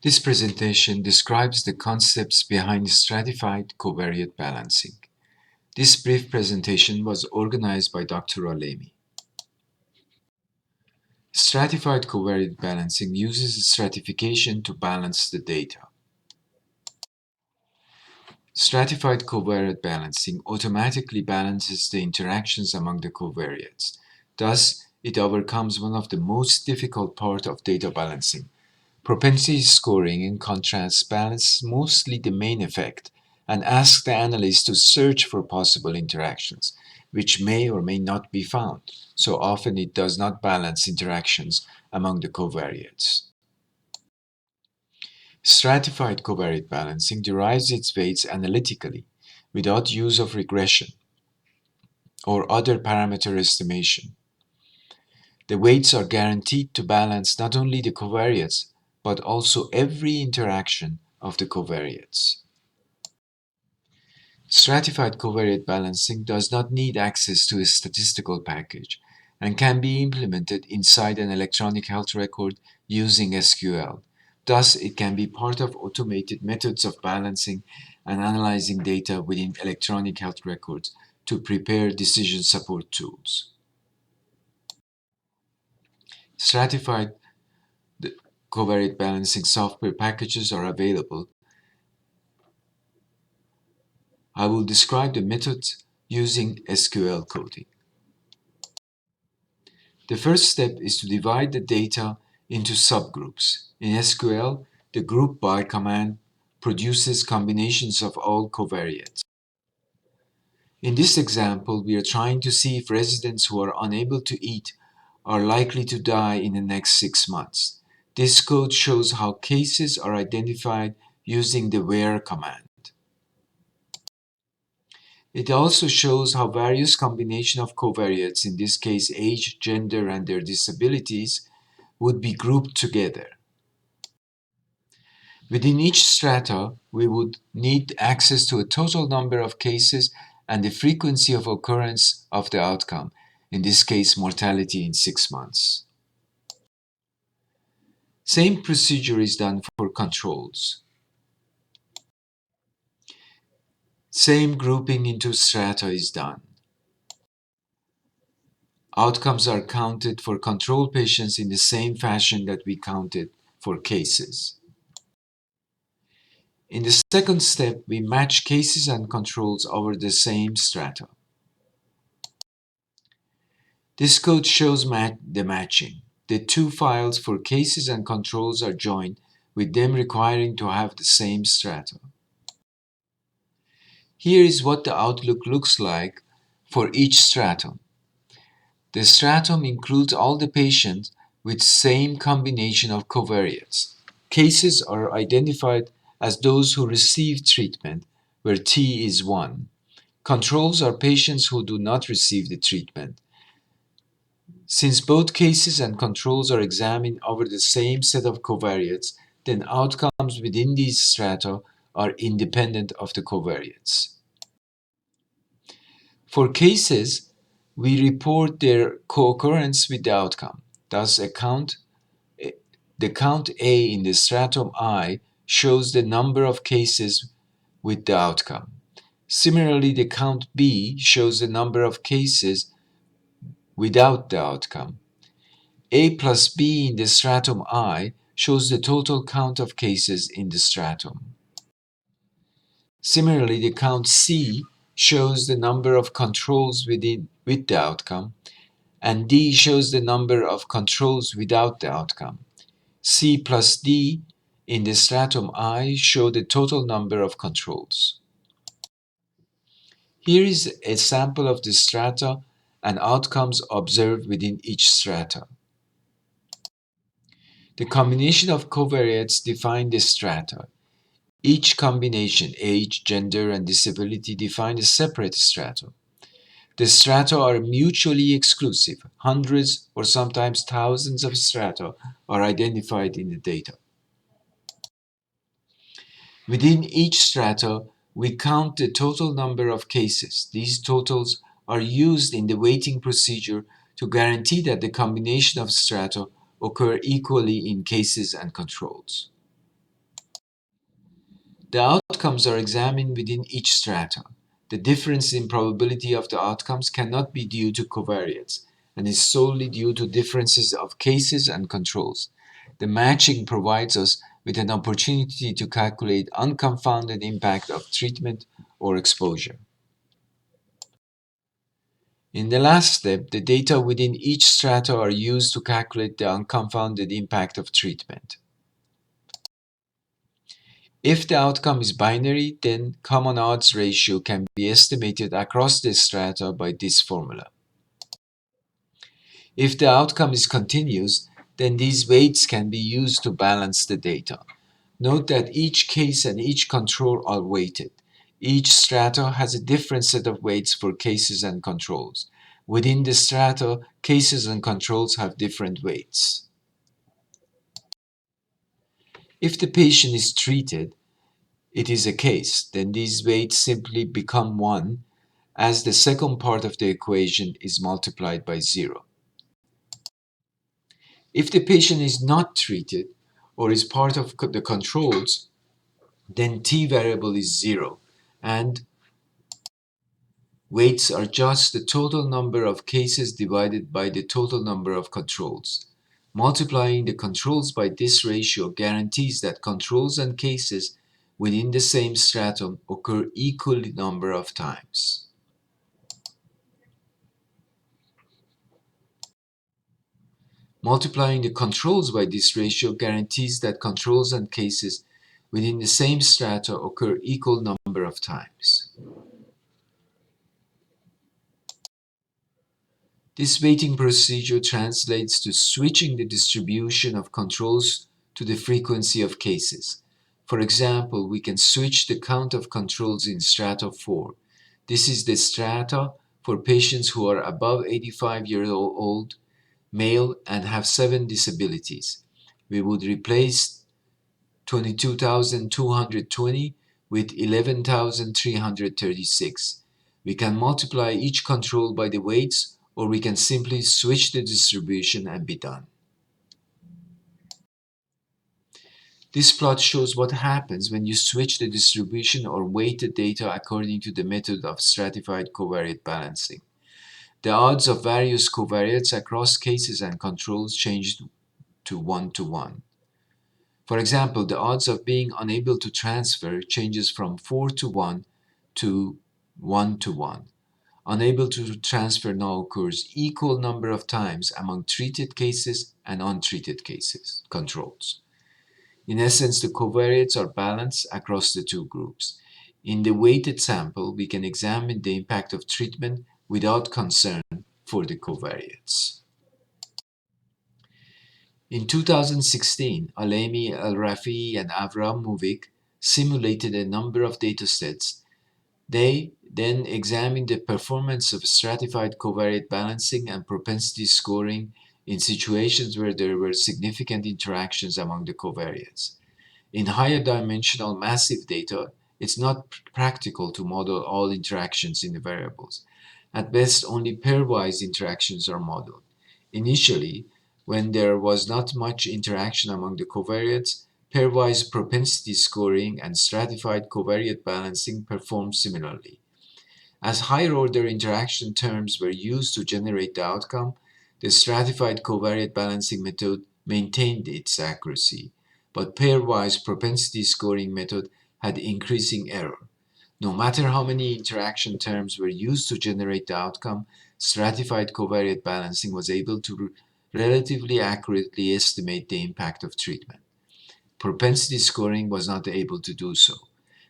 This presentation describes the concepts behind stratified covariate balancing. This brief presentation was organized by Dr. Alemi. Stratified covariate balancing uses stratification to balance the data. Stratified covariate balancing automatically balances the interactions among the covariates. Thus, it overcomes one of the most difficult parts of data balancing. Propensity scoring, in contrast, balances mostly the main effect and asks the analyst to search for possible interactions, which may or may not be found. So often it does not balance interactions among the covariates. Stratified covariate balancing derives its weights analytically, without use of regression or other parameter estimation. The weights are guaranteed to balance not only the covariates, but also every interaction of the covariates. Stratified covariate balancing does not need access to a statistical package and can be implemented inside an electronic health record using SQL. Thus, it can be part of automated methods of balancing and analyzing data within electronic health records to prepare decision support tools. Stratified covariate balancing software packages are available. I will describe the methods using SQL coding. The first step is to divide the data into subgroups. In SQL, the group by command produces combinations of all covariates. In this example, we are trying to see if residents who are unable to eat are likely to die in the next 6 months. This code shows how cases are identified using the where command. It also shows how various combinations of covariates, in this case age, gender, and their disabilities, would be grouped together. Within each strata, we would need access to a total number of cases and the frequency of occurrence of the outcome, in this case mortality in 6 months. Same procedure is done for controls. Same grouping into strata is done. Outcomes are counted for control patients in the same fashion that we counted for cases. In the second step, we match cases and controls over the same strata. This code shows the matching. The two files for cases and controls are joined, with them requiring to have the same strata. Here is what the outlook looks like for each stratum. The stratum includes all the patients with same combination of covariates. Cases are identified as those who receive treatment, where T is 1. Controls are patients who do not receive the treatment. Since both cases and controls are examined over the same set of covariates, then outcomes within these strata are independent of the covariates. For cases, we report their co-occurrence with the outcome. Thus, the count A in the stratum I shows the number of cases with the outcome. Similarly, the count B shows the number of cases without the outcome. A plus B in the stratum I shows the total count of cases in the stratum. Similarly, the count C shows the number of controls with the outcome, and D shows the number of controls without the outcome. C plus D in the stratum I show the total number of controls. Here is a sample of the strata and outcomes observed within each strata. The combination of covariates define the strata. Each combination, age, gender, and disability, define a separate strata. The strata are mutually exclusive. Hundreds or sometimes thousands of strata are identified in the data. Within each strata, we count the total number of cases. These totals are used in the weighting procedure to guarantee that the combination of strata occur equally in cases and controls. The outcomes are examined within each strata. The difference in probability of the outcomes cannot be due to covariates and is solely due to differences of cases and controls. The matching provides us with an opportunity to calculate unconfounded impact of treatment or exposure. In the last step, the data within each strata are used to calculate the unconfounded impact of treatment. If the outcome is binary, then common odds ratio can be estimated across the strata by this formula. If the outcome is continuous, then these weights can be used to balance the data. Note that each case and each control are weighted. Each strata has a different set of weights for cases and controls. Within the strata, cases and controls have different weights. If the patient is treated, it is a case, then these weights simply become 1 as the second part of the equation is multiplied by 0. If the patient is not treated or is part of the controls, then t variable is 0 and weights are just the total number of cases divided by the total number of controls. Multiplying the controls by this ratio guarantees that controls and cases within the same stratum occur equal number of times. Multiplying the controls by this ratio guarantees that controls and cases within the same strata occur equal number of times. This weighting procedure translates to switching the distribution of controls to the frequency of cases. For example, we can switch the count of controls in strata 4. This is the strata for patients who are above 85 years old, male, and have 7 disabilities. We would replace 22,220 with 11,336. We can multiply each control by the weights, or we can simply switch the distribution and be done. This plot shows what happens when you switch the distribution or weighted data according to the method of stratified covariate balancing. The odds of various covariates across cases and controls changed to 1 to 1. For example, the odds of being unable to transfer changes from 4 to 1 to 1 to 1. Unable to transfer now occurs equal number of times among treated cases and untreated cases, controls. In essence, the covariates are balanced across the two groups. In the weighted sample, we can examine the impact of treatment without concern for the covariates. In 2016, Alemi, El-Rafi, and Avramovic simulated a number of datasets. They then examined the performance of stratified covariate balancing and propensity scoring in situations where there were significant interactions among the covariates. In higher dimensional massive data, it's not practical to model all interactions in the variables. At best, only pairwise interactions are modeled. Initially, when there was not much interaction among the covariates, pairwise propensity scoring and stratified covariate balancing performed similarly. As higher-order interaction terms were used to generate the outcome, the stratified covariate balancing method maintained its accuracy, but pairwise propensity scoring method had increasing error. No matter how many interaction terms were used to generate the outcome, stratified covariate balancing was able to relatively accurately estimate the impact of treatment. Propensity scoring was not able to do so.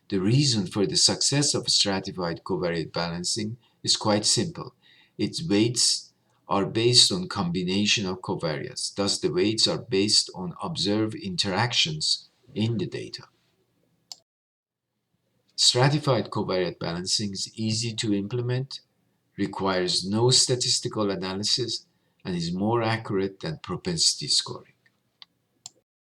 The reason for the success of stratified covariate balancing is quite simple. Its weights are based on combination of covariates. Thus, the weights are based on observed interactions in the data. Stratified covariate balancing is easy to implement, requires no statistical analysis, and is more accurate than propensity scoring.